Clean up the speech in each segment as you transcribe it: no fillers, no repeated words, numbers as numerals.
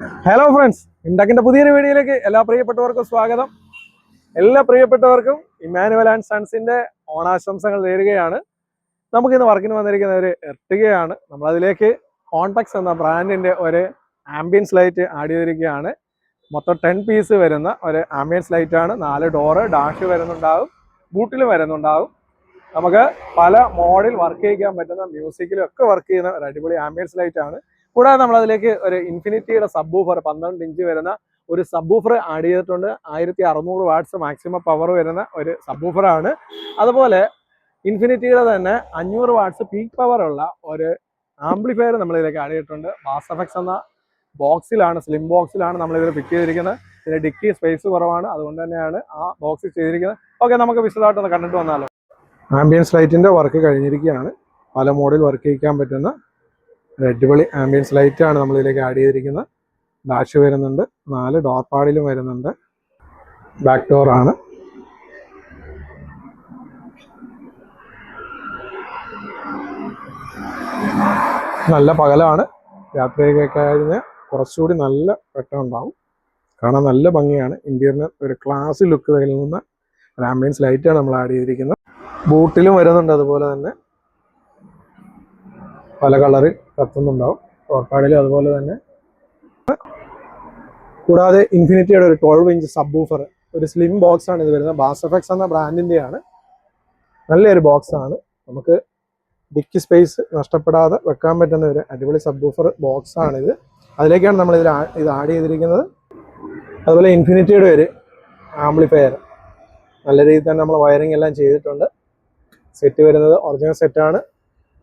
Hello friends, ഇൻഡക്കിന്റെ പുതിയൊരു വീഡിയോയിലേക്ക് എല്ലാ പ്രിയപ്പെട്ടവർക്കും സ്വാഗതം. എല്ലാ പ്രിയപ്പെട്ടവർക്കും ഇമ്മാനുവൽ ആൻഡ് സൺസിന്റെ ഓണാശംസകൾ നേരുകയാണ്. നമുക്കിന്ന് വർക്കിന് വന്നിരിക്കുന്ന ഒരു എർട്ടിഗയാണ്. നമ്മളതിലേക്ക് കോൺടാക്സ് എന്ന ബ്രാൻഡിന്റെ ഒരു ആംബിയൻസ് ലൈറ്റ് ആഡ് ചെയ്തിരിക്കുകയാണ്. മൊത്തം 10 പീസ് വരുന്ന ഒരു ആംബിയൻസ് ലൈറ്റ് ആണ്. 4 ഡോറ്, ഡാഷ് വരുന്നുണ്ടാവും, ബൂട്ടിലും വരുന്നുണ്ടാവും. നമുക്ക് പല മോഡിൽ വർക്ക് ചെയ്യിക്കാൻ പറ്റുന്ന, മ്യൂസിക്കിലും ഒക്കെ വർക്ക് ചെയ്യുന്ന ഒരു അടിപൊളി ആംബിയൻസ് ലൈറ്റ് ആണ്. കൂടാതെ നമ്മളതിലേക്ക് ഒരു ഇൻഫിനിറ്റിയുടെ സബ് വൂഫർ 12 ഇഞ്ച് വരുന്ന ഒരു സബ് വൂഫർ ആഡ് ചെയ്തിട്ടുണ്ട്. 1600 വാട്ട്സ് മാക്സിമം പവർ വരുന്ന ഒരു സബ് വൂഫറാണ്. അതുപോലെ ഇൻഫിനിറ്റിയുടെ തന്നെ 500 വാട്ട്സ് പീക്ക് പവർ ഉള്ള ഒരു ആംപ്ലിഫയർ നമ്മളിതിലേക്ക് ആഡ് ചെയ്തിട്ടുണ്ട്. ബാസ് എഫക്ട്സ് എന്ന ബോക്സിലാണ്, സ്ലിം ബോക്സിലാണ് നമ്മളിതിൽ ഫിറ്റ് ചെയ്തിരിക്കുന്നത്. ഇതിന് ഡിക്കി സ്പേസ് കുറവാണ്, അതുകൊണ്ട് തന്നെയാണ് ആ ബോക്സിൽ ചെയ്തിരിക്കുന്നത്. ഓക്കെ, നമുക്ക് വിശദമായിട്ടൊന്ന് കണ്ടിട്ട് വന്നാലോ. ആംബിയൻസ് ലൈറ്റിൻ്റെ വർക്ക് കഴിഞ്ഞിരിക്കുകയാണ്. പല മോഡിൽ വർക്ക് ചെയ്യിക്കാൻ പറ്റുന്ന അടിപൊളി ആംബിയൻസ് ലൈറ്റ് ആണ് നമ്മളിതിലേക്ക് ആഡ് ചെയ്തിരിക്കുന്നത്. ഡാഷ് വരുന്നുണ്ട്, 4 ഡോർ പാഡിലും വരുന്നുണ്ട്. ബാക്ക് ഡോർ ആണ്. നല്ല പകലാണ്, രാത്രിയൊക്കെ കഴിഞ്ഞാൽ കുറച്ചുകൂടി നല്ല വെട്ടം ഉണ്ടാവും. കാണാൻ നല്ല ഭംഗിയാണ്. ഇന്റീരിയറിന് ഒരു ക്ലാസ് ലുക്ക് നൽകുന്ന ഒരു ആംബിയൻസ് ലൈറ്റാണ് നമ്മൾ ആഡ് ചെയ്തിരിക്കുന്നത്. ബൂട്ടിലും വരുന്നുണ്ട്, അതുപോലെ തന്നെ പല കളറിൽ കത്തുന്നുണ്ടാവും. ടോർപ്പാടിലും അതുപോലെ തന്നെ. കൂടാതെ ഇൻഫിനിറ്റിയുടെ ഒരു 12 ഇഞ്ച് സബ് വൂഫർ, ഒരു സ്ലിം ബോക്സ് ആണ് ഇത് വരുന്നത്. ബാസ് എഫക്ട്സ് എന്ന ബ്രാൻഡിൻ്റെയാണ്. നല്ലൊരു ബോക്സ് ആണ്. നമുക്ക് ഡിക്കി സ്പേസ് നഷ്ടപ്പെടാതെ വെക്കാൻ പറ്റുന്ന ഒരു അടിപൊളി സബ് വൂഫർ ബോക്സ് ആണിത്. അതിലേക്കാണ് നമ്മൾ ഇത് ആഡ് ചെയ്തിരിക്കുന്നത്. അതുപോലെ ഇൻഫിനിറ്റിയുടെ ഒരു ആംപ്ലിഫയർ നല്ല രീതിയിൽ തന്നെ നമ്മൾ വയറിംഗ് എല്ലാം ചെയ്തിട്ടുണ്ട്. സെറ്റ് വരുന്നത് ഒറിജിനൽ സെറ്റാണ്.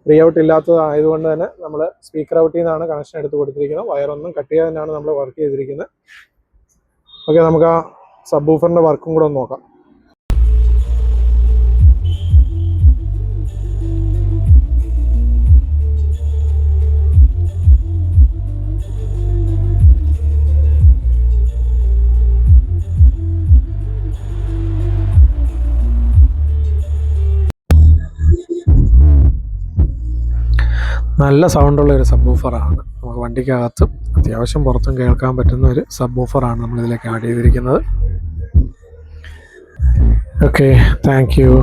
ഫ്രീ ഔട്ട് ഇല്ലാത്തതായതുകൊണ്ട് തന്നെ നമ്മൾ സ്പീക്കർ ഔട്ടിൽ നിന്നാണ് കണക്ഷൻ എടുത്ത് കൊടുത്തിരിക്കുന്നത്. വയറൊന്നും കട്ട് ചെയ്യാതെ തന്നെയാണ് നമ്മൾ വർക്ക് ചെയ്തിരിക്കുന്നത്. ഓക്കെ, നമുക്ക് ആ സബ് വൂഫറിൻ്റെ വർക്കും കൂടെ ഒന്ന് നോക്കാം. നല്ല സൗണ്ടുള്ള ഒരു സബ് വൂഫറാണ്. നമുക്ക് വണ്ടിക്കകത്തും അത്യാവശ്യം പുറത്തും കേൾക്കാൻ പറ്റുന്ന ഒരു സബ് വൂഫറാണ് നമ്മളിതിലേക്ക് ആഡ് ചെയ്തിരിക്കുന്നത്. Okay, thank you.